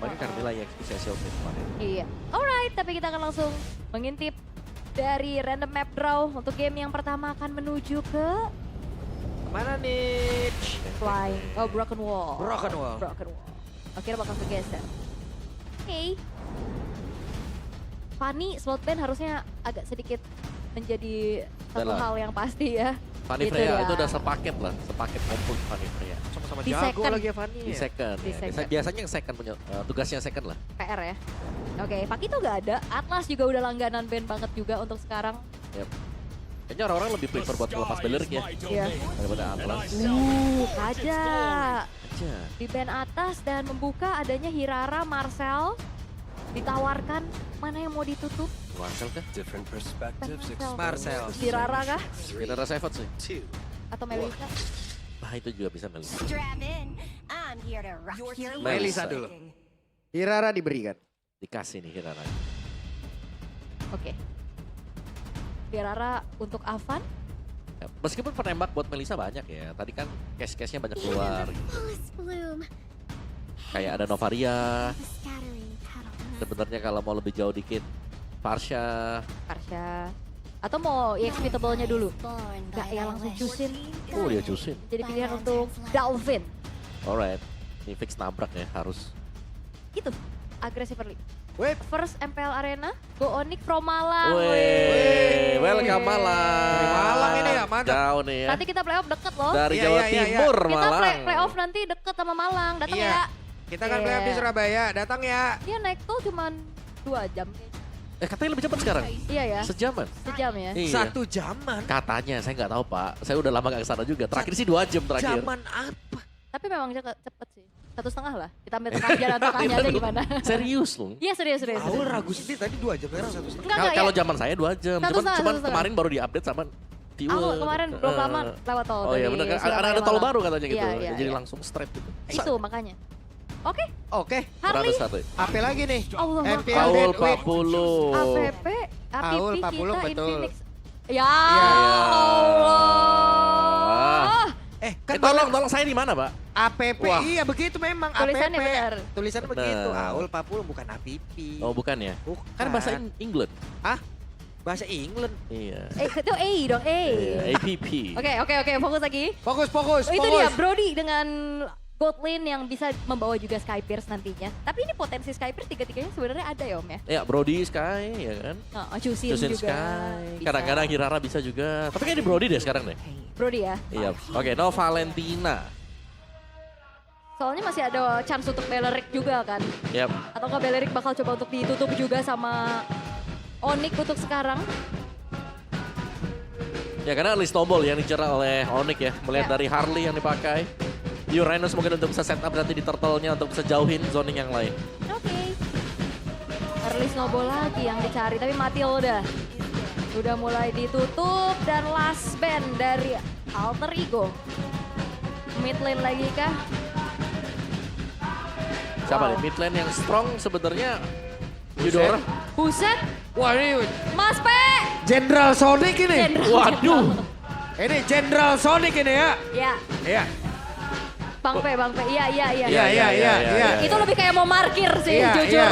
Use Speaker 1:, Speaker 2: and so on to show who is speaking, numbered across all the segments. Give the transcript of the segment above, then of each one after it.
Speaker 1: Apalagi Carmilla yang bisa shield kemarin.
Speaker 2: Iya. Alright, tapi kita akan langsung mengintip dari random map draw untuk game yang pertama akan menuju ke
Speaker 3: Mana nih?
Speaker 2: Flying. Oh, Broken Wall.
Speaker 3: Broken Wall.
Speaker 2: Broken Wall. Akhirnya bakal bergeser. Oke. Fanny slot ban harusnya agak sedikit menjadi satu
Speaker 1: Udah lah.
Speaker 2: hal yang pasti ya.
Speaker 1: Fanny
Speaker 2: Gitu
Speaker 1: Freya
Speaker 2: ya.
Speaker 1: itu udah sepaket lah, sepaket komplit Fanny Freya.
Speaker 3: Sama-sama
Speaker 2: Di
Speaker 3: jago
Speaker 2: second.
Speaker 3: lagi ya Fanny
Speaker 1: Di
Speaker 3: ya.
Speaker 1: second.
Speaker 2: Di
Speaker 1: Ya.
Speaker 2: second.
Speaker 1: Biasanya yang second punya, tugasnya second lah.
Speaker 2: PR ya. Oke, Pakito nggak ada. Atlas juga udah langganan ban banget juga untuk sekarang.
Speaker 1: Yep. Kayaknya orang-orang lebih prefer buat melepas Beleric ya,
Speaker 2: Iya.
Speaker 1: daripada Atlas.
Speaker 2: Kaja.
Speaker 1: Aja.
Speaker 2: Di band atas dan membuka adanya Hirara, Marcel. Ditawarkan mana yang mau ditutup.
Speaker 1: Marcel kah?
Speaker 4: Different perspectives.
Speaker 3: Marcel.
Speaker 2: Hirara kah?
Speaker 1: Kita rasa effort sih.
Speaker 2: Atau Melissa?
Speaker 1: Nah itu juga bisa Melissa.
Speaker 5: Strap in. I'm here to rock your
Speaker 3: Melissa dulu. Hirara diberikan.
Speaker 1: Dikasih nih Hirara.
Speaker 2: Oke. Hirara untuk Avan.
Speaker 1: Ya, meskipun penembak buat Melissa banyak ya. Tadi kan case-case-nya banyak keluar.
Speaker 5: fullest bloom.
Speaker 1: Kayak ada Novaria.
Speaker 5: The scattering petals.
Speaker 1: Sebenarnya kalau mau lebih jauh dikit, Farsha.
Speaker 2: Karsha. Atau mau EXP-nya dulu?
Speaker 5: Born
Speaker 2: Enggak
Speaker 5: by
Speaker 2: ya,
Speaker 5: the
Speaker 2: langsung
Speaker 5: wish.
Speaker 2: cusin.
Speaker 1: Oh dia cusin.
Speaker 2: Jadi pilihan untuk Dalvin.
Speaker 1: Alright. Ini fix nabrak ya harus.
Speaker 2: Gitu. Aggressively.
Speaker 3: Wait.
Speaker 2: First MPL Arena. Go Onyx from Malang.
Speaker 1: Wih, welcome Malang.
Speaker 3: Dari Malang ini ya, mantap.
Speaker 1: Jauh nih ya.
Speaker 2: Nanti kita playoff deket loh.
Speaker 1: Dari
Speaker 3: Iya,
Speaker 1: Jawa
Speaker 3: iya, iya, iya.
Speaker 1: Timur
Speaker 2: Kita
Speaker 1: Malang.
Speaker 2: playoff nanti deket sama Malang. Datang
Speaker 3: Iya.
Speaker 2: ya.
Speaker 3: Kita kan playoff di Surabaya, datang ya.
Speaker 2: Dia naik tuh cuman 2 jam kayaknya.
Speaker 1: Katanya lebih cepat sekarang.
Speaker 2: Iya ya.
Speaker 1: Sejaman.
Speaker 2: Sejam ya.
Speaker 1: Iya.
Speaker 3: 1 jaman.
Speaker 1: Katanya, saya nggak tahu Pak. Saya udah lama nggak kesana juga. Terakhir sih 2 jam terakhir.
Speaker 3: Jaman apa?
Speaker 2: Tapi memang cepet sih. 1,5 lah. Kita ambil tengah jalan tengahnya aja gimana.
Speaker 1: Serius loh.
Speaker 2: Iya serius.
Speaker 3: Aul ragu sih tadi 2 jam, sekarang 1,5.
Speaker 2: Enggak
Speaker 1: Kalau
Speaker 2: ya.
Speaker 1: zaman saya 2 jam.
Speaker 2: Satu
Speaker 1: Cuman
Speaker 2: setengah.
Speaker 1: kemarin baru diupdate sama Tiwa.
Speaker 2: Aku kemarin belum lama lewat tol.
Speaker 1: Oh iya
Speaker 2: dari
Speaker 1: benar kan.
Speaker 2: Surabaya
Speaker 1: Ada tol
Speaker 2: Malang.
Speaker 1: baru katanya gitu.
Speaker 2: Iya, iya,
Speaker 1: Jadi
Speaker 2: iya.
Speaker 1: langsung straight gitu.
Speaker 2: Itu makanya. Oke,
Speaker 3: Oke,
Speaker 2: Harley,
Speaker 1: 101.
Speaker 3: apa lagi nih?
Speaker 2: Allah
Speaker 3: MPL
Speaker 2: Maha.
Speaker 1: Paul
Speaker 3: Dead Week.
Speaker 1: 40.
Speaker 2: APP,
Speaker 3: Aul,
Speaker 2: APP
Speaker 3: 40,
Speaker 2: kita
Speaker 3: betul.
Speaker 2: Infinix. Ya
Speaker 3: Iya.
Speaker 2: Allah.
Speaker 3: Kan
Speaker 1: Tolong saya di mana Pak?
Speaker 3: APP,
Speaker 1: Wah.
Speaker 3: iya begitu memang.
Speaker 2: Tulisannya
Speaker 3: APP.
Speaker 2: benar.
Speaker 3: Tulisannya
Speaker 1: Benar.
Speaker 3: begitu. Aul 40 bukan APP.
Speaker 1: Oh bukan ya?
Speaker 3: Bukan.
Speaker 1: Kan bahasa England.
Speaker 3: Bahasa England.
Speaker 1: Iya.
Speaker 2: Itu A dong, A.
Speaker 1: APP.
Speaker 2: Oke, fokus lagi.
Speaker 3: Fokus.
Speaker 2: Oh, itu dia Brody dengan gold lane yang bisa membawa juga Skypierce nantinya. Tapi ini potensi Skypierce tiga-tiganya sebenarnya ada ya Om ya?
Speaker 1: Ya Brody Sky ya kan.
Speaker 2: Oh, Chusin
Speaker 1: Chusin
Speaker 2: juga.
Speaker 1: Sky.
Speaker 2: bisa.
Speaker 1: Kadang-kadang Hirara bisa juga. Tapi kayak di Brody deh sekarang deh.
Speaker 2: Brody ya.
Speaker 1: Iya. Oke, no Valentina.
Speaker 2: Soalnya masih ada chance untuk Beleric juga kan.
Speaker 1: Yap.
Speaker 2: Atau nggak Beleric bakal coba untuk ditutup juga sama Onyx untuk sekarang.
Speaker 1: Ya karena early snowball yang dicerah oleh Onyx ya. Melihat
Speaker 2: Ya.
Speaker 1: dari Harley yang dipakai. Uranus mungkin untuk bisa setup nanti di turtle-nya untuk bisa jauhin zoning yang lain.
Speaker 2: Oke. Early snowball lagi yang dicari, tapi Matilda udah mulai ditutup dan last band dari Alter Ego. Mid lane lagi kah?
Speaker 1: Siapa
Speaker 2: Wow.
Speaker 1: nih? Mid lane yang strong sebenarnya Eudora.
Speaker 2: Buset,
Speaker 3: Wah ini
Speaker 2: Mas P.
Speaker 3: General Sonic ini.
Speaker 2: Jenderal,
Speaker 1: Waduh.
Speaker 3: Ini General Sonic ini ya.
Speaker 2: Ya,
Speaker 3: Iya.
Speaker 2: Bang P. Iya.
Speaker 3: Iya.
Speaker 2: Itu lebih kayak mau markir sih,
Speaker 3: Iya,
Speaker 2: jujur.
Speaker 3: iya.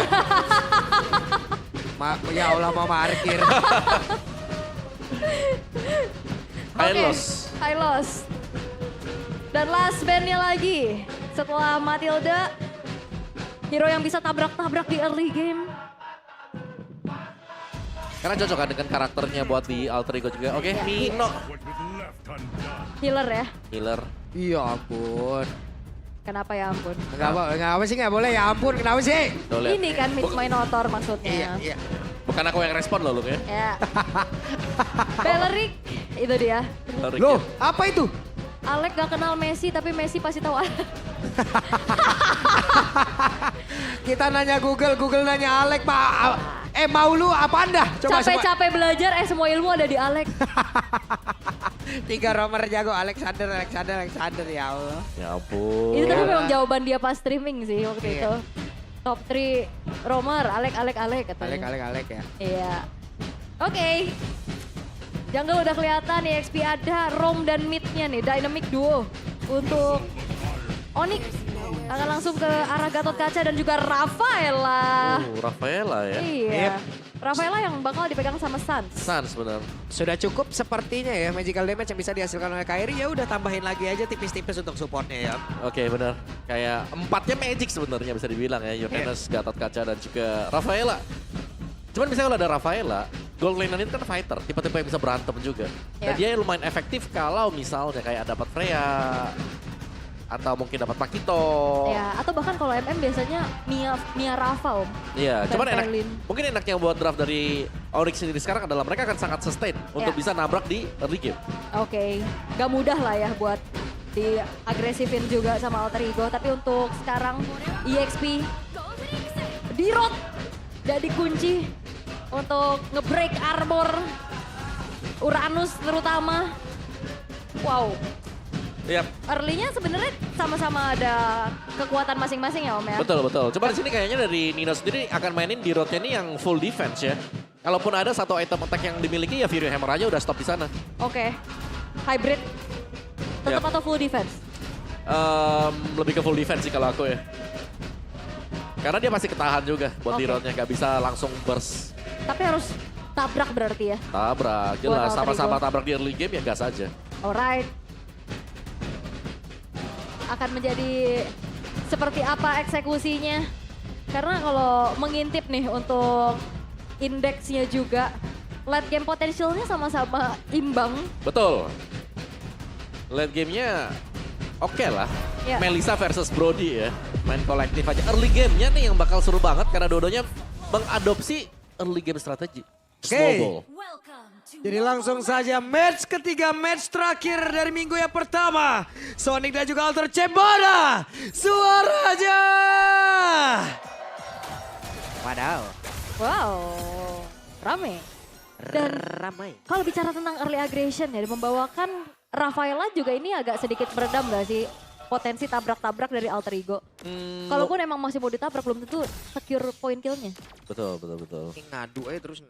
Speaker 3: Ya Allah mau parkir.
Speaker 1: Hylos.
Speaker 2: Hylos. Dan last bandnya lagi. Setelah Matilda, hero yang bisa tabrak-tabrak di early game.
Speaker 1: Karena cocok kan dengan karakternya buat di Alter Ego juga. Oke, Nino.
Speaker 2: Healer ya.
Speaker 1: Healer.
Speaker 3: Iya ampun.
Speaker 2: Kenapa ya ampun?
Speaker 3: Enggak apa sih nggak boleh ya ampun kenapa sih?
Speaker 1: Tuh, lihat.
Speaker 2: Ini kan mid Minotaur maksudnya.
Speaker 3: Iya.
Speaker 1: Bukan aku yang respon loh, ya.
Speaker 2: Ya. Beleric, itu dia.
Speaker 1: Tarik
Speaker 3: Loh,
Speaker 1: ya.
Speaker 3: apa itu?
Speaker 2: Alek gak kenal Messi tapi Messi pasti tahu Alek.
Speaker 3: Kita nanya Google nanya Alek, Pak. Mau lu apa Anda? Coba semua.
Speaker 2: Capek-capek belajar, semua ilmu ada di Alek.
Speaker 3: 3 romer jago Alexander ya Allah.
Speaker 1: Ya ampun.
Speaker 2: Itu tapi memang jawaban dia pas streaming sih waktu
Speaker 3: Iya.
Speaker 2: itu. Top 3 romer, Alek katanya.
Speaker 3: Alek ya.
Speaker 2: Iya. Oke. Jungle udah kelihatan, EXP ada, Rom dan mid-nya nih, dynamic duo untuk Onyx. Akan langsung ke arah Gatot Kaca dan juga Rafaela.
Speaker 1: Rafaela ya.
Speaker 2: Iya. Rafaela yang bakal dipegang sama Sans.
Speaker 1: Sans benar.
Speaker 3: Sudah cukup sepertinya ya magical damage yang bisa dihasilkan oleh Kairi. Ya udah tambahin lagi aja tipis-tipis untuk supportnya ya.
Speaker 1: Oke benar. Kayak empatnya magic sebenarnya bisa dibilang ya. Yokenes, Gatot Kaca dan juga Rafaela. Cuman misalnya kalau ada Rafaela, gold lane ini kan fighter, tipe-tipe yang bisa berantem juga. Dan dia lumayan efektif kalau misalnya kayak dapat Freya atau mungkin dapat Pakito.
Speaker 2: Ya, atau bahkan kalau MM biasanya Mia Rafa, Om.
Speaker 1: Iya, cuman enak.
Speaker 2: Tempelin.
Speaker 1: Mungkin enaknya buat draft dari Onyx sendiri sekarang adalah mereka akan sangat sustain untuk bisa nabrak di early game.
Speaker 2: Oke, gak mudah lah ya buat diagresifin juga sama Alter Ego. Tapi untuk sekarang EXP D-Rod jadi kunci untuk nge-break armor Uranus terutama. Wow.
Speaker 1: Iya.
Speaker 2: Early-nya sebenarnya sama-sama ada kekuatan masing-masing ya Om ya.
Speaker 1: Betul, betul. Coba di sini kayaknya dari Nino sendiri akan mainin di roadnya ini yang full defense ya. Kalaupun ada satu item attack yang dimiliki ya Fury Hammer aja udah stop di sana.
Speaker 2: Oke. Hybrid. Tetap atau full defense?
Speaker 1: Lebih ke full defense sih kalau aku ya. Karena dia pasti ketahan juga buat di roadnya, gak bisa langsung burst.
Speaker 2: Tapi harus tabrak berarti ya?
Speaker 1: Tabrak,
Speaker 2: Buat
Speaker 1: jelas.
Speaker 2: Alter
Speaker 1: Sama-sama
Speaker 2: Ego.
Speaker 1: tabrak di early game ya gas aja.
Speaker 2: Alright. Akan menjadi seperti apa eksekusinya? Karena kalau mengintip nih untuk indeksnya juga, late game potentialnya sama-sama imbang.
Speaker 1: Betul. Late gamenya oke lah.
Speaker 2: Ya.
Speaker 1: Melissa versus Brody ya. Main kolektif aja. Early gamenya nih yang bakal seru banget karena dua-duanya mengadopsi early game strategi. Snowball.
Speaker 3: Jadi langsung saja match ketiga, match terakhir dari minggu yang pertama. Sonic dan juga Alter Cembara. Suaranya. Wadaw.
Speaker 2: Wow, rame. Dan
Speaker 3: Ramai.
Speaker 2: kalau bicara tentang early aggression ya, membawakan Rafaela juga ini agak sedikit meredam gak sih potensi tabrak-tabrak dari Alter Ego? Kalaupun emang masih mau ditabrak, belum tentu secure point killnya.
Speaker 1: Betul, betul, betul.
Speaker 3: Ngadu aja terus.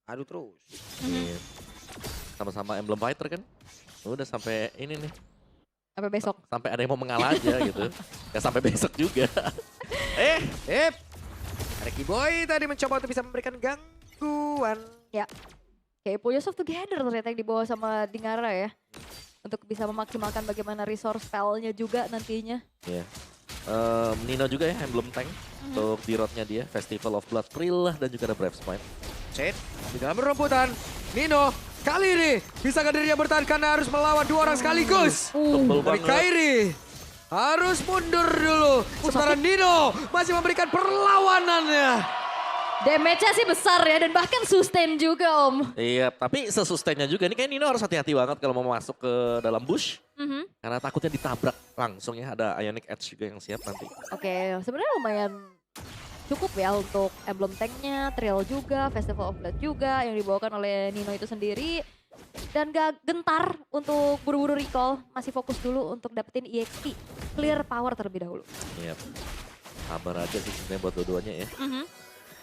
Speaker 3: Adu terus.
Speaker 1: Iya. Sama-sama emblem fighter kan. Udah sampai ini nih.
Speaker 2: Sampai besok.
Speaker 1: Sampai ada yang mau mengalah aja gitu. Gak sampai besok juga.
Speaker 3: Ricky Boy tadi mencoba untuk bisa memberikan gangguan.
Speaker 2: Ya, kayak pull yourself together ternyata yang dibawa sama Dingara ya. Untuk bisa memaksimalkan bagaimana resource spellnya juga nantinya.
Speaker 1: Iya. Nino juga ya emblem tank. Untuk di roadnya dia. Festival of Blood Thrill dan juga ada Brave Smite.
Speaker 3: Set di dalam peremputan. Nino kali ini bisa dirinya bertahan karena harus melawan dua orang sekaligus.
Speaker 1: Tebel
Speaker 3: Tapi
Speaker 1: banget.
Speaker 3: Kairi harus mundur dulu. Sementara Nino masih memberikan perlawanannya.
Speaker 2: Damage-nya sih besar ya dan bahkan sustain juga Om.
Speaker 1: Iya, tapi sesustainnya juga. Ini kayak Nino harus hati-hati banget kalau mau masuk ke dalam bush. Karena takutnya ditabrak langsung ya. Ada Ionic Edge juga yang siap nanti.
Speaker 2: Oke, sebenarnya lumayan cukup ya untuk emblem tanknya, Trial juga, Festival of Blood juga yang dibawakan oleh Nino itu sendiri. Dan gak gentar untuk buru-buru recall, masih fokus dulu untuk dapetin EXP. Clear power terlebih dahulu.
Speaker 1: Iya. Sabar aja sih sebenarnya buat dua-duanya ya.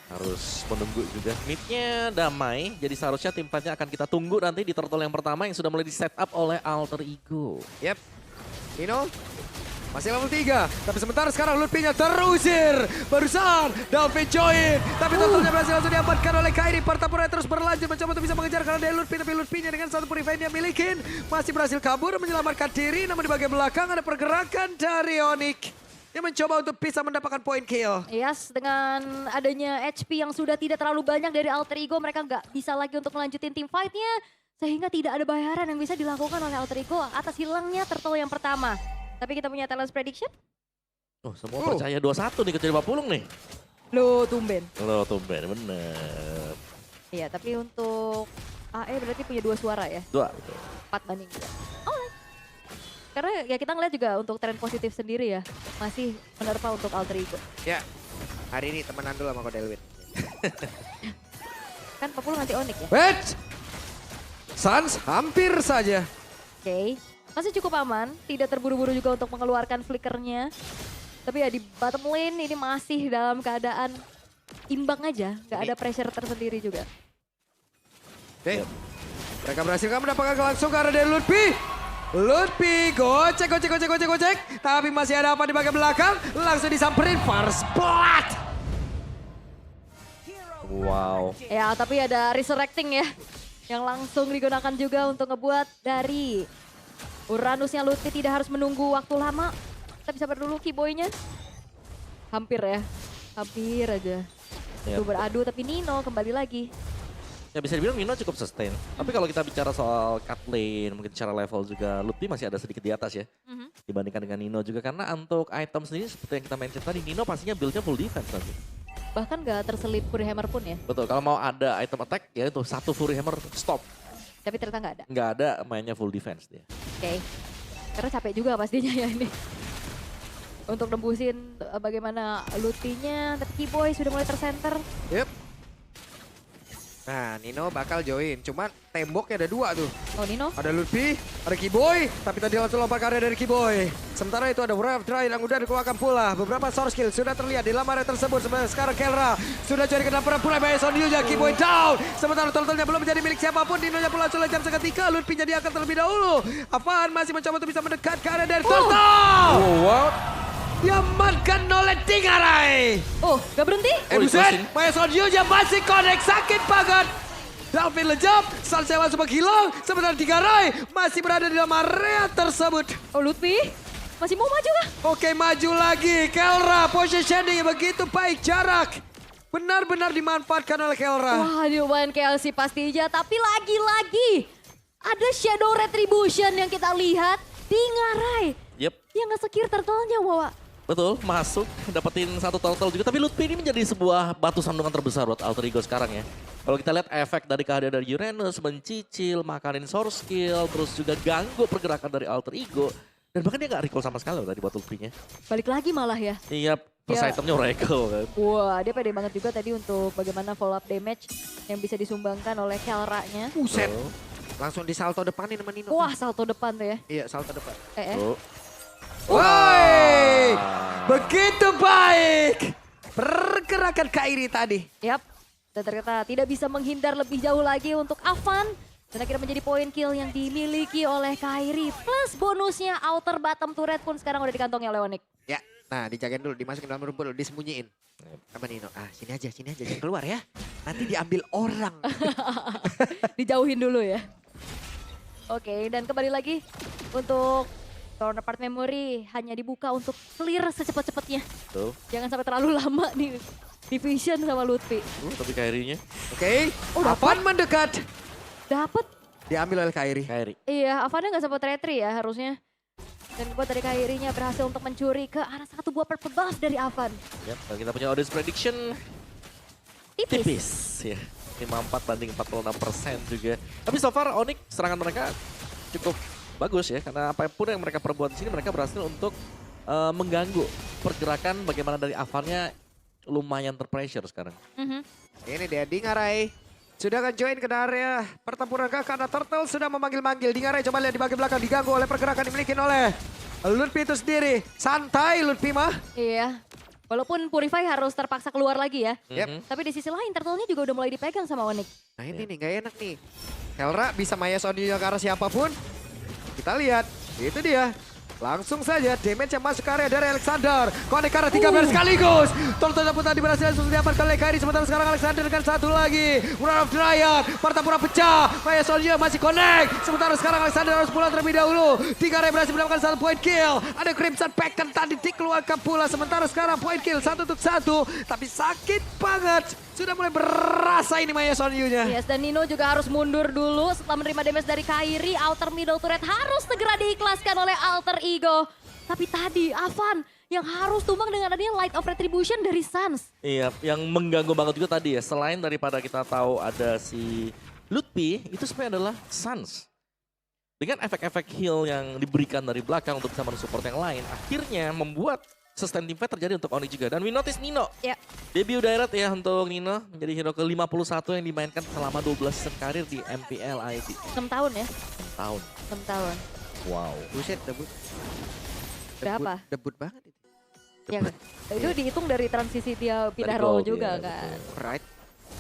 Speaker 1: Harus menunggu juga. Mid-nya damai, jadi seharusnya tim fightnya akan kita tunggu nanti di turtle yang pertama yang sudah mulai di set up oleh Alter Ego.
Speaker 3: Yep. Nino masih level 3. Tapi sementara sekarang Lutfi-nya terusir. Barusan Dalvin join. Tapi totalnya berhasil langsung diamankan oleh Kairi. Pertempuran terus berlanjut mencoba untuk bisa mengejar karena dari Lutfi. Tapi Lutfi-nya dengan satu purify yang dia milikin masih berhasil kabur menyelamatkan diri. Namun di bagian belakang ada pergerakan dari Onyx. Dia mencoba untuk bisa mendapatkan point kill.
Speaker 2: Yes, dengan adanya HP yang sudah tidak terlalu banyak dari Alter Ego, mereka nggak bisa lagi untuk melanjutin team fight-nya. Sehingga tidak ada bayaran yang bisa dilakukan oleh Alter Ego atas hilangnya turtle yang pertama. Tapi kita punya talent prediction.
Speaker 1: Oh, semua percaya 2-1 nih ke 50 nih.
Speaker 2: Loh, tumben.
Speaker 1: Lo tumben, bener.
Speaker 2: Iya, tapi untuk AE berarti punya 2 suara ya?
Speaker 1: 2.
Speaker 2: 4 banding 2. Alright. Karena ya kita ngeliat juga untuk tren positif sendiri ya. Masih menerpa untuk Alter Ego.
Speaker 3: Ya, hari ini temenan dulu sama Kodelwin.
Speaker 2: Kan 40 nanti Onyx ya?
Speaker 3: Wait! Sans hampir saja.
Speaker 2: Oke. Masih cukup aman, tidak terburu-buru juga untuk mengeluarkan flickernya. Tapi ya di bottom lane ini masih dalam keadaan imbang aja, nggak ada pressure tersendiri juga.
Speaker 3: Oke. Mereka berhasil mendapatkan langsung karena dari Lutfi. Lutfi gocek. Tapi masih ada apa di bagian belakang? Langsung disamperin First Blood.
Speaker 1: Wow.
Speaker 2: Ya, tapi ada resurrecting ya. Yang langsung digunakan juga untuk ngebuat dari Uranusnya Lutfi tidak harus menunggu waktu lama. Kita bisa dulu keyboynya. Hampir ya. Hampir aja. Itu beradu tapi Nino kembali lagi.
Speaker 1: Ya bisa dibilang Nino cukup sustain. Tapi kalau kita bicara soal cut lane, mungkin secara level juga Lutfi masih ada sedikit di atas ya. Dibandingkan dengan Nino juga. Karena untuk item sendiri seperti yang kita mention tadi, Nino pastinya build-nya full defense nanti.
Speaker 2: Bahkan gak terselip Fury Hammer pun ya.
Speaker 1: Betul, kalau mau ada item attack ya itu satu Fury Hammer stop.
Speaker 2: Tapi ternyata gak ada.
Speaker 1: Nggak ada, mainnya full defense dia.
Speaker 2: Oke. Karena capek juga pastinya ya ini. Untuk nembusin bagaimana Lutfinya. Tapi Keyboy sudah mulai tersenter.
Speaker 3: Yep. Nah, Nino bakal join. Cuman temboknya ada 2 tuh.
Speaker 2: Oh Nino.
Speaker 3: Ada Lutfi, ada Keyboy, tapi tadi langsung lompat karya dari Keyboy. Sementara itu ada Wrath Dry yang udah dikeluarkan pula. Beberapa source skill sudah terlihat di lamar tersebut. Sekarang Kelra sudah jadi kena pula by Sonilja. Keyboy down. Sementara totalnya belum menjadi milik siapapun. Nino-nya pula langsung jam seketika. Lutfi jadi akan terlebih dahulu. Afan masih mencoba untuk bisa mendekat ke arah dari Turtle.
Speaker 1: Wow.
Speaker 3: Diamankan oleh Dingarai.
Speaker 2: Oh gak berhenti?
Speaker 3: Buset, Maya Sonilja masih connect. Sakit banget. Dalvin lejap, Salsewa sempat hilang, sementara Dingarai masih berada di dalam area tersebut.
Speaker 2: Oh Lutfi masih mau maju kah?
Speaker 3: Oke, maju lagi. Kelra positioning begitu baik jarak. Benar-benar dimanfaatkan oleh Kelra.
Speaker 2: Wah diubahin KLC pastinya. Tapi lagi-lagi ada Shadow Retribution yang kita lihat. Dingarai
Speaker 1: Yep.
Speaker 2: yang nge-secure turtle-nya Wawa.
Speaker 1: Betul, masuk, dapetin satu turtle juga. Tapi Lutfi ini menjadi sebuah batu sandungan terbesar buat Alter Ego sekarang ya. Kalau kita lihat efek dari kehadiran dari Uranus, mencicil, makanin source skill, terus juga ganggu pergerakan dari Alter Ego. Dan bahkan dia gak recall sama sekali loh tadi buat Lutfi-nya.
Speaker 2: Balik lagi malah ya.
Speaker 1: Iya, first
Speaker 2: Ya.
Speaker 1: itemnya Oracle kan.
Speaker 2: Wah dia pede banget juga tadi untuk bagaimana follow up damage yang bisa disumbangkan oleh Kelra-nya.
Speaker 3: Buset. Langsung di salto depanin sama Nino.
Speaker 2: Wah salto depan tuh ya.
Speaker 3: Iya, salto depan.
Speaker 1: Tuh.
Speaker 3: Woi, begitu baik. Pergerakan Kairi tadi.
Speaker 2: Yap. Dan ternyata tidak bisa menghindar lebih jauh lagi untuk Avan. Dan akhirnya menjadi poin kill yang dimiliki oleh Kairi. Plus bonusnya outer bottom turret pun sekarang udah dikantongnya oleh Onyx.
Speaker 3: Ya, nah dijagain dulu, dimasukin dalam rumput dulu, disembunyiin. Sama Nino, sini aja, jangan keluar ya. Nanti diambil orang.
Speaker 2: Dijauhin dulu ya. Oke, dan kembali lagi untuk corner part memory hanya dibuka untuk clear secepat-cepatnya.
Speaker 1: Tuh.
Speaker 2: Jangan sampai terlalu lama di division sama Lutfi.
Speaker 1: Tapi Kairi-nya.
Speaker 3: Oke,
Speaker 2: Oh, dapat.
Speaker 3: Avan mendekat.
Speaker 2: Dapat.
Speaker 3: Diambil oleh Kairi.
Speaker 1: Kairi.
Speaker 2: Iya, Avannya nggak sempat retry ya harusnya. Dan buat dari Kairinya berhasil untuk mencuri ke arah satu buah purple buff dari Avan.
Speaker 1: Yep, dan kita punya audience prediction
Speaker 2: Tipis.
Speaker 1: tipis ya. 54 banding 46% juga. Tapi so far Onyx serangan mereka cukup bagus ya. Karena apapun yang mereka perbuat di sini mereka berhasil untuk mengganggu pergerakan bagaimana dari Avannya lumayan terpressure sekarang.
Speaker 3: Ini dia Dingarai. Sudah akan join ke area pertempuran karena Turtle sudah memanggil-manggil. Dingarai coba lihat di bagian belakang diganggu oleh pergerakan dimiliki oleh Lutfi itu sendiri. Santai Lutfi mah.
Speaker 2: Iya. Walaupun Purify harus terpaksa keluar lagi ya.
Speaker 3: Yep.
Speaker 2: Tapi di sisi lain turtle-nya juga udah mulai dipegang sama Onyx.
Speaker 3: Nah ini nih gak enak nih. Kelra bisa Maya Sonilja ke arah siapapun. Kita lihat. Itu dia. Langsung saja damage yang masuk ke area dari Alexander. Connect ke arah 3 sekaligus. Turtle pun tadi berhasil langsung didapatkan oleh Kairi. Sementara sekarang Alexander dengan satu lagi. Run of Dryad. Partapura pecah. Maya Sonilja masih connect. Sementara sekarang Alexander harus pulang terlebih dahulu. Dingarai berhasil mendapatkan satu point kill. Ada Crimson Packen tadi dikeluarkan pula. Sementara sekarang point kill 1 untuk 1. Tapi sakit banget. Sudah mulai berasa ini Maya Sonilja.
Speaker 2: Yes, dan Nino juga harus mundur dulu setelah menerima damage dari Kairi. Outer middle turret harus segera diikhlaskan oleh Alter Ego. Tapi tadi Avan yang harus tumbang dengan adanya Light of Retribution dari Suns.
Speaker 1: Iya, yang mengganggu banget juga tadi ya. Selain daripada kita tahu ada si Lutfi, itu sebenarnya adalah Suns. Dengan efek-efek heal yang diberikan dari belakang untuk bisa mensupport yang lain, akhirnya membuat sustain team fight terjadi untuk Onyx juga. Dan we notice Nino.
Speaker 2: Ya.
Speaker 1: Debut direct ya untuk Nino. Menjadi hero ke-51 yang dimainkan selama 12 season karir di MPL ID.
Speaker 2: 6 tahun ya?
Speaker 1: 6 tahun.
Speaker 2: 6 tahun.
Speaker 1: Wow.
Speaker 3: Buset, debut.
Speaker 2: Berapa?
Speaker 3: Debut banget itu.
Speaker 2: Ya, itu dihitung dari transisi dia pindah
Speaker 1: Dari
Speaker 2: role
Speaker 1: gold,
Speaker 2: juga
Speaker 1: ya,
Speaker 2: kan.
Speaker 3: Right.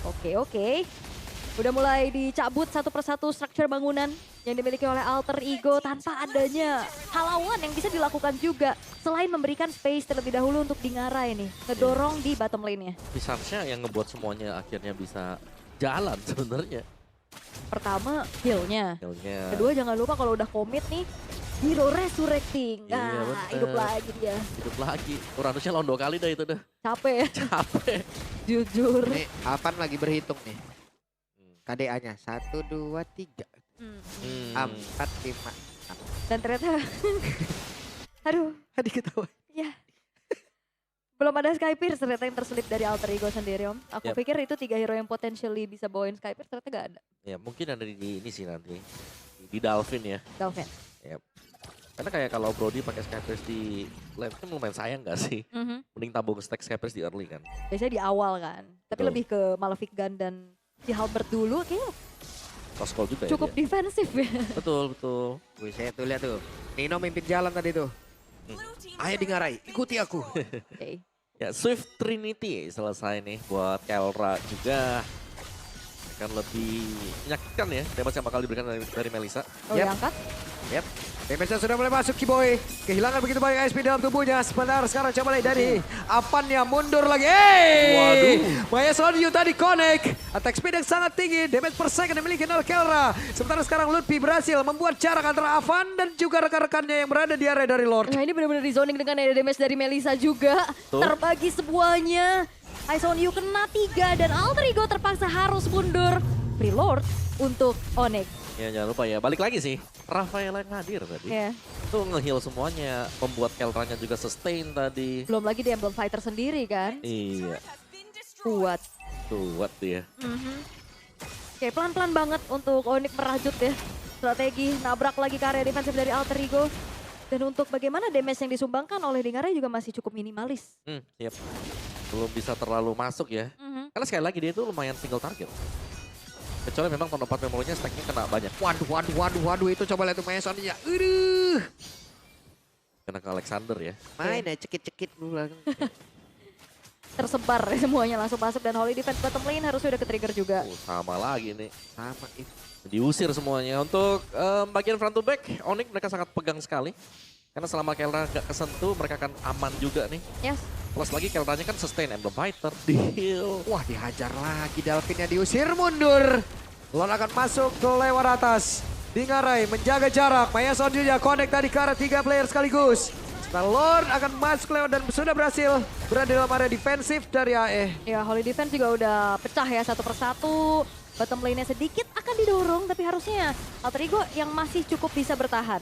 Speaker 2: Oke. Udah mulai dicabut satu persatu struktur bangunan. yang dimiliki oleh Alter Ego tanpa adanya halauan yang bisa dilakukan juga. Selain memberikan space terlebih dahulu untuk Dingara ini. Ngedorong di bottom lane-nya.
Speaker 1: Pisansnya yang ngebuat semuanya akhirnya bisa jalan sebenarnya.
Speaker 2: Pertama, heal-nya.
Speaker 1: Healnya.
Speaker 2: Kedua, jangan lupa kalau udah komit nih, hero resurrecting.
Speaker 1: Iya,
Speaker 2: Nah,
Speaker 1: bener.
Speaker 2: hidup lagi dia.
Speaker 1: Hidup lagi. Uranusnya lawan 2 kali dah itu dah.
Speaker 2: Capek ya,
Speaker 1: Capek.
Speaker 2: jujur.
Speaker 3: Nih, Avan lagi berhitung nih. KDA-nya 1, 2, 3,
Speaker 2: Hmm.
Speaker 3: 4, 5.
Speaker 2: Dan ternyata, aduh,
Speaker 3: Tadi ketawa.
Speaker 2: ya. Belum ada Skypierce ternyata yang terselip dari Alter Ego sendiri, Om. Aku
Speaker 1: Yap.
Speaker 2: pikir itu 3 hero yang potentially bisa bawain Skypierce, ternyata gak ada.
Speaker 1: Ya mungkin ada di ini sih nanti. Di Dolphin ya.
Speaker 2: Dolphin.
Speaker 1: Karena kayak kalau Brody pakai Skypierce di lane kan lumayan sayang gak sih?
Speaker 2: Mhm.
Speaker 1: Mending tabung stack Skypierce di early kan.
Speaker 2: Biasanya di awal kan. Tapi
Speaker 1: Betul.
Speaker 2: lebih ke Malefic Gun dan si Halbert dulu kayaknya
Speaker 1: Cross call juga
Speaker 2: cukup
Speaker 1: ya dia.
Speaker 2: defensif ya.
Speaker 1: Betul, betul.
Speaker 3: Wih, saya tuh lihat tuh. Nino mimpin jalan tadi tuh. Ayo Dingarai, ikuti aku.
Speaker 2: Oke.
Speaker 1: Ya Swift Trinity selesai nih buat Kelra juga. Akan lebih menyakitkan ya damage yang bakal diberikan dari Melissa.
Speaker 2: Oh,
Speaker 3: Yap.
Speaker 2: diangkat.
Speaker 3: Yap. Damage sudah mulai masuk Kiboy. Kehilangan begitu banyak SP dalam tubuhnya. Sebentar sekarang coba lihat dari Avannya mundur lagi.
Speaker 1: Waduh.
Speaker 3: Maya Sonyu tadi connect. Attack speed yang sangat tinggi. Damage per second yang dimiliki oleh Kelra. Sementara sekarang Lutfi berhasil membuat jarak antara Avan dan juga rekan-rekannya yang berada di area dari Lord.
Speaker 2: Nah, ini benar-benar di zoning dengan ada damage dari Melissa juga.
Speaker 1: Tuh.
Speaker 2: Terbagi semuanya. Aison Yu kena 3 dan Alter Ego terpaksa harus mundur. Free Lord untuk Onyx.
Speaker 1: Ya jangan lupa ya, balik lagi sih. Rafaela yang hadir tadi.
Speaker 2: Ya.
Speaker 1: Tuh nge-heal semuanya, membuat Kelranya juga sustain tadi.
Speaker 2: Belum lagi di Emblem Fighter sendiri kan.
Speaker 1: Iya,
Speaker 2: Kuat.
Speaker 1: kuat dia.
Speaker 2: Oke, pelan-pelan banget untuk Onyx merajut ya. Strategi nabrak lagi ke area defensif dari Alter Ego. Dan untuk bagaimana damage yang disumbangkan oleh Dingara juga masih cukup minimalis.
Speaker 1: Siap. Belum bisa terlalu masuk ya. Karena sekali lagi dia itu lumayan single target. Kecuali memang tahun 4 memorinya stacknya kena banyak.
Speaker 3: Waduh, itu coba lihat tuh Maya Sonyu. Aduh.
Speaker 1: Kena ke Alexander ya.
Speaker 3: Main ya cekit-cekit dulu.
Speaker 2: Tersebar ya semuanya langsung masuk dan Holy Defense bottom lane harus udah ke-trigger juga.
Speaker 1: Sama lagi nih.
Speaker 3: Sama itu.
Speaker 1: Diusir semuanya. Untuk bagian front to back, Onyx mereka sangat pegang sekali. Karena selama Kelra gak kesentuh, mereka akan aman juga nih.
Speaker 2: Yes.
Speaker 1: Plus lagi Kelranya kan sustain Emblem Fighter, di heal.
Speaker 3: Wah, dihajar lagi. Delfinnya diusir mundur. Lon akan masuk ke lewat atas. Dingarai menjaga jarak. Maya Sonju ya connect tadi ke arah 3 player sekaligus. Setelah Lord akan masuk lewat dan sudah berhasil berada dalam area defensif dari AE.
Speaker 2: Ya, Holy Defense juga udah pecah ya satu persatu. Bottom lane-nya sedikit akan didorong, tapi harusnya Alter Ego yang masih cukup bisa bertahan.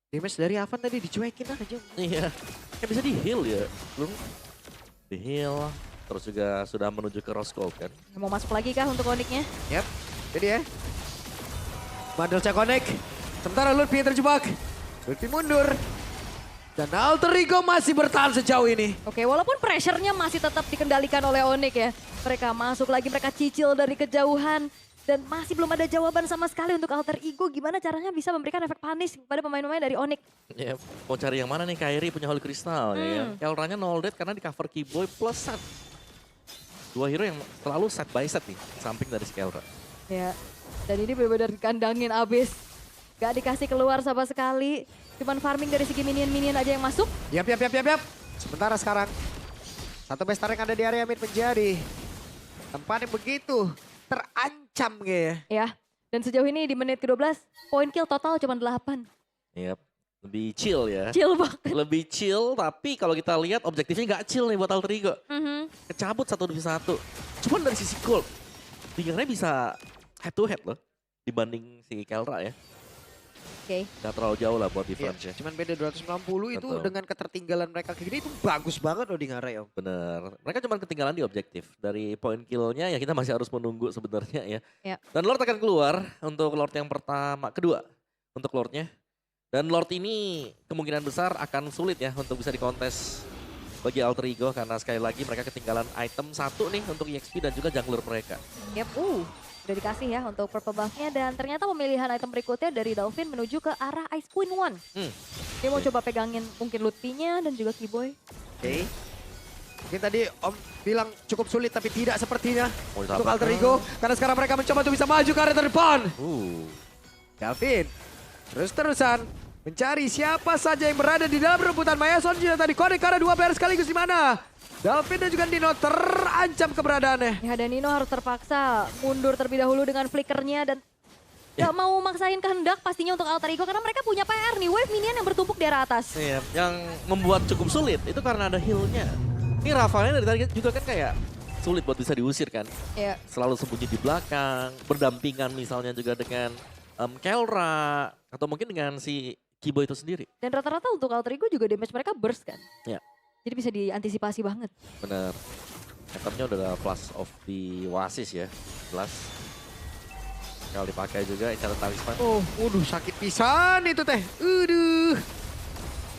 Speaker 3: Damage dari Avan tadi dicuekin aja.
Speaker 1: Iya, kan bisa di heal ya. Belum di heal. Terus juga sudah menuju ke Roscoe kan.
Speaker 2: Mau masuk lagi kah untuk Onyx-nya?
Speaker 3: Yap, jadi ya. Bandel connect. Sementara Lutfi yang terjebak. Lutfi mundur. Dan Alter Ego masih bertahan sejauh ini.
Speaker 2: Oke, walaupun pressure-nya masih tetap dikendalikan oleh Onyx ya. Mereka masuk lagi, mereka cicil dari kejauhan. Dan masih belum ada jawaban sama sekali untuk Alter Ego. Gimana caranya bisa memberikan efek panis kepada pemain-pemain dari Onyx.
Speaker 1: Ya, mau cari yang mana nih? Kairi punya Holy Crystal ya. Kelranya 0 dead karena di cover Keyboy plus set. Dua hero yang selalu set by set nih, samping dari si Kelra.
Speaker 2: Ya, dan ini benar-benar dikandangin abis. Gak dikasih keluar sama sekali. Cuman farming dari segi minion-minion aja yang masuk.
Speaker 3: Yap. Sementara sekarang. Satu best yang ada di area mid menjadi tempat yang begitu terancam kayaknya.
Speaker 2: Ya, dan sejauh ini di menit ke-12, point kill total cuma 8.
Speaker 1: Yap, lebih chill ya.
Speaker 2: Chill banget.
Speaker 1: Lebih chill, tapi kalau kita lihat objektifnya nggak chill nih buat Alter Ego. Kecabut 1-1. Cuman dari sisi gold, Dingarnya bisa head to head loh dibanding si Kelra ya.
Speaker 2: Oke.
Speaker 1: Gak terlalu jauh lah buat
Speaker 3: Iya,
Speaker 1: difference-nya.
Speaker 3: cuman beda 290 itu
Speaker 1: Betul.
Speaker 3: dengan ketertinggalan mereka kayak gini itu bagus banget loh di Ngarai Om.
Speaker 1: Bener. Mereka cuma ketinggalan di objektif. Dari point kill-nya ya kita masih harus menunggu sebenarnya ya.
Speaker 2: Ya.
Speaker 1: Dan Lord akan keluar untuk Lord yang kedua untuk Lordnya. Dan Lord ini kemungkinan besar akan sulit ya untuk bisa dikontes bagi Alter Ego. Karena sekali lagi mereka ketinggalan item 1 nih untuk EXP dan juga jungler mereka.
Speaker 2: Yep, udah dikasih ya untuk purple buff-nya. Dan ternyata pemilihan item berikutnya dari Dolphin menuju ke arah Ice Queen 1. Dia mau coba pegangin mungkin Lutfi-nya dan juga Keyboy.
Speaker 3: Oke. Mungkin tadi Om bilang cukup sulit tapi tidak sepertinya
Speaker 1: Mau
Speaker 3: untuk
Speaker 1: ditabrak.
Speaker 3: Alter Ego. Karena sekarang mereka mencoba untuk bisa maju ke area terdepan. Calvin terus-terusan mencari siapa saja yang berada di dalam rebutan. Mayason juga tadi connect karena 2 player sekaligus di mana. Dalvin dan juga Nino terancam keberadaannya.
Speaker 2: Ya, dan Nino harus terpaksa mundur terlebih dahulu dengan flickernya dan gak mau maksain kehendak pastinya untuk Alter Ego karena mereka punya PR nih, wave minion yang bertumpuk di area atas.
Speaker 1: Iya, yang membuat cukup sulit itu karena ada heal-nya. Ini Rafaelnya dari tadi juga kan kayak sulit buat bisa diusir kan.
Speaker 2: Ya.
Speaker 1: Selalu sembunyi di belakang, berdampingan misalnya juga dengan Kelra atau mungkin dengan si Kibo itu sendiri.
Speaker 2: Dan rata-rata untuk Alter Ego juga damage mereka burst kan.
Speaker 1: Ya.
Speaker 2: Jadi bisa diantisipasi banget.
Speaker 1: Bener. Itemnya udah ada Flash of the Oasis ya. Flash. Kalau dipakai juga Enchanted Talisman.
Speaker 3: Oh, waduh sakit pisan itu teh.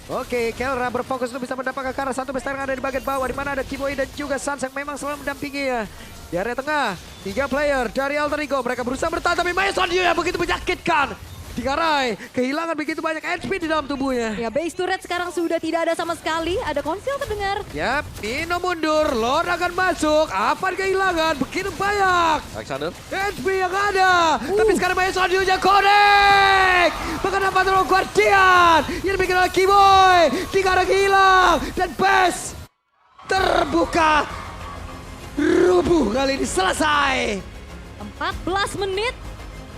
Speaker 3: Oke, Kelra berfokus untuk bisa mendapatkan ke arah satu besar yang ada di bagian bawah. Di mana ada Kiboi dan juga Sans yang memang selalu mendampingi ya. Di area tengah, 3 player dari Alter Ego. Mereka berusaha bertahan tapi Mayason yang begitu menyakitkan. Dikarai, kehilangan begitu banyak HP di dalam tubuhnya.
Speaker 2: Ya, base turret sekarang sudah tidak ada sama sekali. Ada konsil terdengar.
Speaker 3: Yap, Nino mundur, Lord akan masuk. Avan kehilangan, begitu banyak.
Speaker 1: Alexander.
Speaker 3: HP yang ada. Tapi sekarang Mayason diuja connect. Bahkan dapat terlalu Guardian. Yang dibikin oleh Kiboy. Dikarai hilang. Dan base terbuka. Rubuh kali ini selesai.
Speaker 2: 14 menit.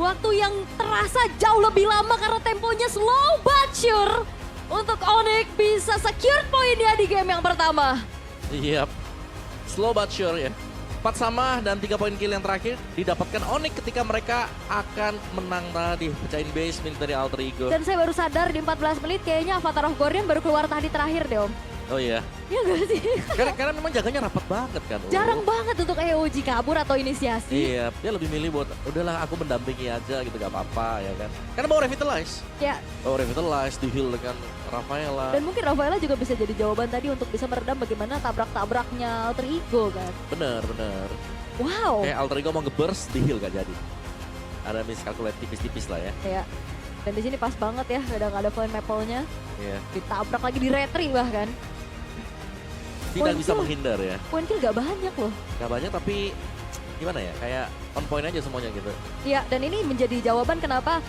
Speaker 2: Waktu yang terasa jauh lebih lama karena temponya slow but sure. Untuk Onyx bisa secure poinnya di game yang pertama.
Speaker 1: Yap. Slow but sure ya. 4 sama dan 3 poin kill yang terakhir didapatkan Onyx ketika mereka akan menang tadi. Pecahin base milik dari Alter Ego.
Speaker 2: Dan saya baru sadar di 14 menit kayaknya Avatar of Guardian baru keluar tadi terakhir deh Om.
Speaker 1: Oh iya.
Speaker 2: Iya gak sih?
Speaker 1: Karena memang jaganya rapat banget kan.
Speaker 2: Jarang banget untuk EOG kabur atau inisiasi.
Speaker 1: Iya, dia lebih milih buat udahlah aku mendampingi aja gitu gak apa-apa ya kan. Karena mau revitalize.
Speaker 2: Ya,
Speaker 1: Revitalize, di heal dengan Rafaela.
Speaker 2: dan mungkin Rafaela juga bisa jadi jawaban tadi untuk bisa meredam bagaimana tabrak-tabraknya Alter Ego kan.
Speaker 1: Bener.
Speaker 2: Wow.
Speaker 1: Kayak Alter Ego mau nge-burst, di heal gak jadi. Ada miscalculate tipis-tipis lah ya.
Speaker 2: Ya. Dan di sini pas banget ya, udah gak ada Flame Maple-nya.
Speaker 1: Iya.
Speaker 2: Ditabrak lagi di retri bahkan.
Speaker 1: Tidak
Speaker 2: Poin
Speaker 1: bisa
Speaker 2: kill.
Speaker 1: menghindar ya.
Speaker 2: Poin kill gak banyak loh.
Speaker 1: Gak banyak tapi gimana ya, kayak on point aja semuanya gitu.
Speaker 2: Iya, dan ini menjadi jawaban kenapa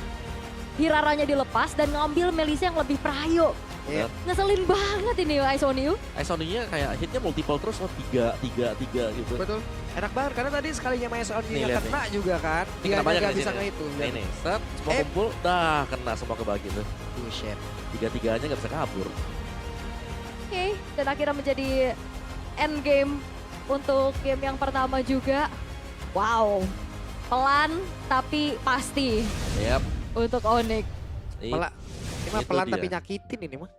Speaker 2: Hiraranya dilepas dan ngambil Melissa yang lebih prayo.
Speaker 3: Iya.
Speaker 2: Ngeselin banget ini Ice on You.
Speaker 1: Isoninya kayak hitnya multiple terus, 3 gitu.
Speaker 3: Betul. Enak banget karena tadi sekalinya Mayason
Speaker 1: Nih, lihat
Speaker 3: kena juga kan.
Speaker 1: Ini
Speaker 3: Dia
Speaker 1: kena banyak
Speaker 3: nggak
Speaker 1: di
Speaker 3: bisa
Speaker 1: sini.
Speaker 3: itu.
Speaker 1: Ini, set, semua
Speaker 3: Eh.
Speaker 1: kumpul, dah kena semua kebagi tuh.
Speaker 3: Buset.
Speaker 1: 3-3-nya gak bisa kabur.
Speaker 2: Oke, dan akhirnya menjadi end game untuk game yang pertama juga. Wow, pelan tapi pasti
Speaker 1: Yap.
Speaker 2: untuk Onyx.
Speaker 3: Malah ini mah
Speaker 1: Itu
Speaker 3: pelan
Speaker 1: dia.
Speaker 3: tapi nyakitin ini mah.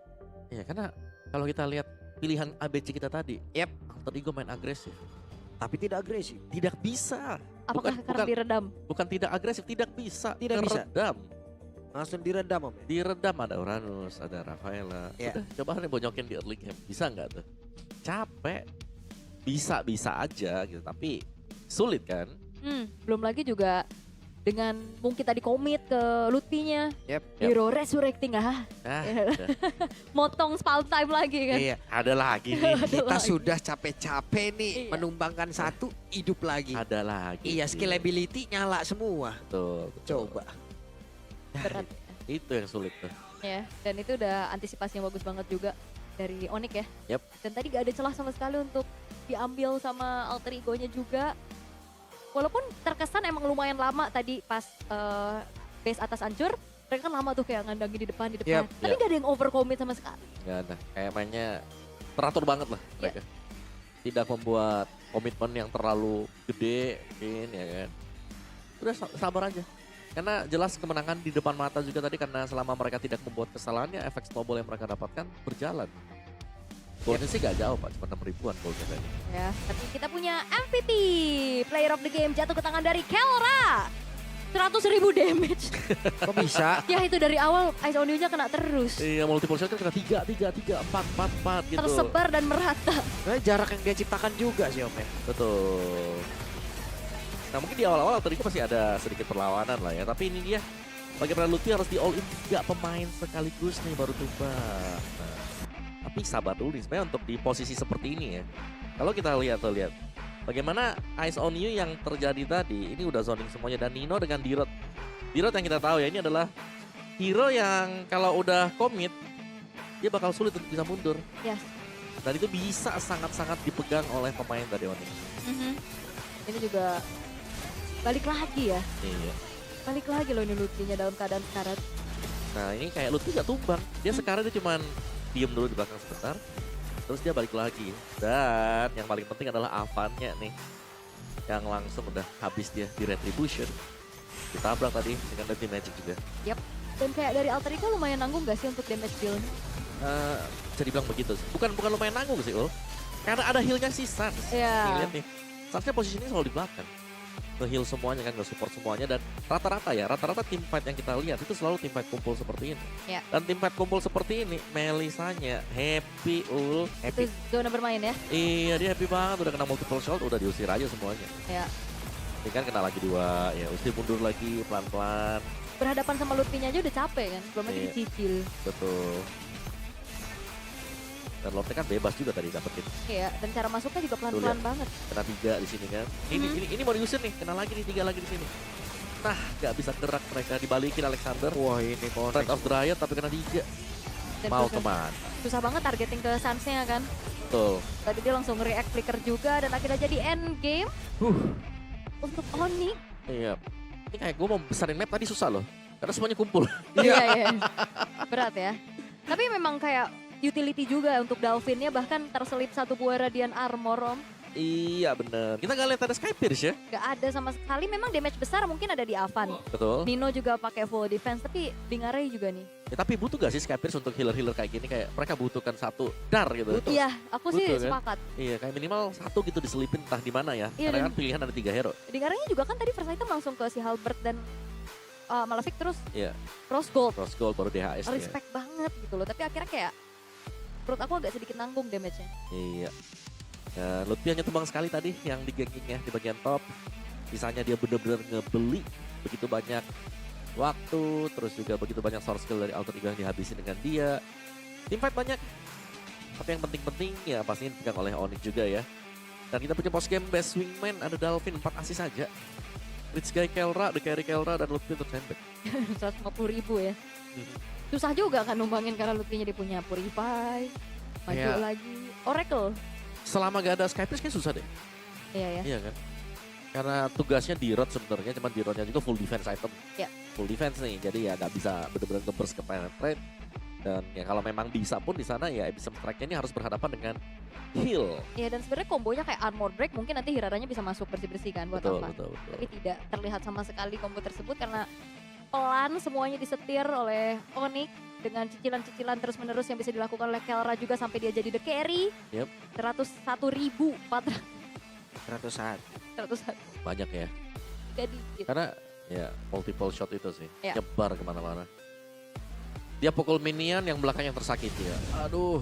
Speaker 1: Iya, karena kalau kita lihat pilihan ABC kita tadi,
Speaker 3: Yap.
Speaker 1: Alter Ego main agresif.
Speaker 3: Tapi tidak agresif.
Speaker 1: Tidak bisa.
Speaker 2: Apakah karena diredam?
Speaker 1: Bukan tidak agresif, tidak bisa.
Speaker 3: Tidak bisa.
Speaker 1: Keredam.
Speaker 3: Langsung diredam om.
Speaker 1: Diredam, ada Uranus, ada Rafaela.
Speaker 3: Iya.
Speaker 1: Udah, coba nih bonyokin di early game. Bisa nggak tuh? Capek. Bisa aja gitu, tapi sulit kan?
Speaker 2: Belum lagi juga dengan mungkin tadi komit ke Lutfi-nya.
Speaker 3: Yap.
Speaker 2: Hero resurrecting
Speaker 1: Nah, udah.
Speaker 2: motong spell time lagi kan.
Speaker 3: Iya.
Speaker 1: Ada lagi nih.
Speaker 2: Ada
Speaker 3: Kita
Speaker 2: lagi.
Speaker 3: sudah capek-capek nih
Speaker 2: Iya.
Speaker 3: menumbangkan satu hidup lagi.
Speaker 1: Ada lagi.
Speaker 3: Iya,
Speaker 1: nih.
Speaker 3: skill ability nyala semua.
Speaker 1: Betul.
Speaker 3: Coba.
Speaker 2: Berat
Speaker 1: Itu yang sulit tuh.
Speaker 2: ya. Dan itu udah antisipasi yang bagus banget juga dari Onyx ya.
Speaker 1: Yap.
Speaker 2: Dan tadi gak ada celah sama sekali untuk diambil sama Alter Ego-nya juga. Walaupun terkesan emang lumayan lama tadi pas base atas hancur. Mereka kan lama tuh kayak ngandangin di depan.
Speaker 3: Yap,
Speaker 2: Tapi
Speaker 1: yap.
Speaker 2: gak ada yang overcommit sama sekali.
Speaker 1: Nggak ada. Kayak mainnya teratur banget lah mereka. Tidak membuat komitmen yang terlalu gede mungkin ya kan. Udah sabar aja. Karena jelas kemenangan di depan mata juga tadi karena selama mereka tidak membuat kesalahannya efek snowball yang mereka dapatkan berjalan. Golnya sih gak jauh Pak, cuma 6 ribuan golnya tadi.
Speaker 2: Ya, tapi kita punya MVP. Player of the game jatuh ke tangan dari Kelra. 100.000 damage.
Speaker 3: Kok bisa?
Speaker 2: Ya itu dari awal Ice on You-nya kena terus.
Speaker 1: Iya multiple shot kan kena 3, 4 gitu.
Speaker 2: Tersebar dan merata.
Speaker 3: Nah, jarak yang dia ciptakan juga sih om ya.
Speaker 1: Betul. Nah mungkin di awal-awal tadi masih ada sedikit perlawanan lah ya. Tapi ini dia bagaimana Lutfi harus di all in 3 pemain sekaligus nih baru tumbang. Nah, tapi sabar dulu nih sebenarnya untuk di posisi seperti ini ya. Kalau kita lihat bagaimana Eyes on You yang terjadi tadi, ini udah zoning semuanya. Dan Nino dengan Dirot. Dirot yang kita tahu ya, ini adalah hero yang kalau udah komit, dia bakal sulit untuk bisa mundur.
Speaker 2: Yes.
Speaker 1: Dan itu bisa sangat-sangat dipegang oleh pemain dari Onyx.
Speaker 2: Ini juga balik lagi ya.
Speaker 1: Iya.
Speaker 2: Balik lagi loh ini Lutfi-nya dalam keadaan sekarat.
Speaker 1: Nah ini kayak Lutfi gak tumbang. Dia sekarang dia cuman diem dulu di belakang sebentar. Terus dia balik lagi. Dan yang paling penting adalah Avan-nya nih. Yang langsung udah habis dia di Retribution. Ditabrak tadi dengan Dirty Magic juga.
Speaker 2: Yap. Dan kayak dari Alter Ego lumayan nanggung gak sih untuk damage deal-nya?
Speaker 1: Bisa dibilang begitu sih. Bukan lumayan nanggung sih Ul. Karena ada heal-nya si Sans.
Speaker 2: Iya.
Speaker 1: Nih, lihat nih. Sansnya posisinya selalu di belakang. Nge-heal semuanya kan, nge-support semuanya. Dan rata-rata team fight yang kita lihat itu selalu team fight kumpul seperti ini.
Speaker 2: Iya.
Speaker 1: Dan team fight kumpul seperti ini, Melisanya happy Ul.
Speaker 2: Itu
Speaker 1: Happy.
Speaker 2: zona bermain ya?
Speaker 1: Iya dia happy banget, udah kena multiple shot, udah diusir aja semuanya.
Speaker 2: Ya.
Speaker 1: Ini kan kena lagi 2, ya mesti mundur lagi pelan-pelan.
Speaker 2: Berhadapan sama Lutfi-nya aja udah capek kan? Belum lagi
Speaker 1: Iya.
Speaker 2: dicicil.
Speaker 1: Betul. Dan Lorde kan bebas juga tadi dapetin.
Speaker 2: Iya, dan cara masuknya juga pelan-pelan
Speaker 1: lihat.
Speaker 2: banget.
Speaker 1: Kena 3 di sini kan. Ini mau diusir nih, kena lagi nih 3 lagi di sini. Nah, gak bisa gerak mereka, dibalikin Alexander.
Speaker 3: Wah ini
Speaker 1: Red
Speaker 3: connect.
Speaker 1: of the Riot tapi kena 3.
Speaker 2: Dan
Speaker 1: Mau
Speaker 2: susah-
Speaker 1: kemana?
Speaker 2: Susah banget targeting ke Sans-nya kan?
Speaker 1: Betul.
Speaker 2: Tadi dia langsung react flicker juga dan akhirnya jadi end game untuk Onyx.
Speaker 1: Iya. Ini kayak gue mau besarin map tadi susah loh. Karena semuanya kumpul.
Speaker 2: Iya. Berat ya. Tapi memang kayak utility juga untuk Dalvin-nya, bahkan terselip satu buah Radiant Armor, Om.
Speaker 1: Iya bener. Kita gak lihat ada Sky Pierce ya.
Speaker 2: Gak ada sama sekali, memang damage besar mungkin ada di Avan.
Speaker 1: Betul.
Speaker 2: Nino juga pakai full defense, tapi Bingaray juga nih.
Speaker 1: Ya, tapi butuh gak sih Sky Pierce untuk healer-healer kayak gini? Kayak mereka butuhkan satu dar gitu.
Speaker 2: Iya, aku sih
Speaker 1: Butuh, kan?
Speaker 2: sepakat.
Speaker 1: Iya kayak minimal satu gitu diselipin entah di mana ya.
Speaker 2: Iya,
Speaker 1: Karena
Speaker 2: dan-
Speaker 1: kan pilihan ada 3 hero.
Speaker 2: Bingaraynya juga kan tadi first item langsung ke si Halbert dan Malefic, terus
Speaker 1: Iya.
Speaker 2: Rose Gold.
Speaker 1: Cross gold baru DHS ya.
Speaker 2: Respect banget gitu loh, tapi akhirnya kayak menurut aku agak sedikit nanggung damage-nya.
Speaker 1: Iya. Dan Lutfi hanya tumbang sekali tadi yang di gankingnya di bagian top. Sisanya dia bener-bener ngebeli begitu banyak waktu, terus juga begitu banyak source skill dari Alter Ego yang dihabisin dengan dia. Team fight banyak. Tapi yang penting-penting ya pastinya dipegang oleh Onyx juga ya. Dan kita punya post game best wingman, ada Dalvin 4 assist saja. Rich Guy Kelra, The Carry Kelra, dan Lutfi untuk sandbag.
Speaker 2: 150.000 ya. Susah juga kan numbangin karena Lutfi-nya dia punya Purify, maju
Speaker 1: Iya.
Speaker 2: lagi. Oracle.
Speaker 1: Selama gak ada Sky Pierce kayak susah deh.
Speaker 2: Iya ya.
Speaker 1: Iya kan? Karena tugasnya di road sebenarnya, cuman di roadnya juga full defense item.
Speaker 2: Iya.
Speaker 1: Full defense nih, jadi ya nggak bisa bener-bener nge-burst ke penetrate. Dan ya kalau memang bisa pun di sana ya Abyssal Strike-nya ini harus berhadapan dengan heal.
Speaker 2: Iya, dan sebenarnya kombonya kayak armor break, mungkin nanti Hiraranya bisa masuk bersih-bersih kan buat
Speaker 1: Betul,
Speaker 2: Avan.
Speaker 1: betul, betul.
Speaker 2: Tapi tidak terlihat sama sekali combo tersebut karena pelan semuanya disetir oleh Onyx dengan cicilan-cicilan terus-menerus yang bisa dilakukan oleh Kelra juga sampai dia jadi the carry.
Speaker 1: Yep.
Speaker 2: 101.400
Speaker 3: 101.
Speaker 1: Banyak ya.
Speaker 2: jadi gitu.
Speaker 1: Karena ya multiple shot itu sih.
Speaker 2: Iya.
Speaker 1: Nyebar kemana-mana. Dia pukul minion yang belakangnya tersakiti ya. Aduh.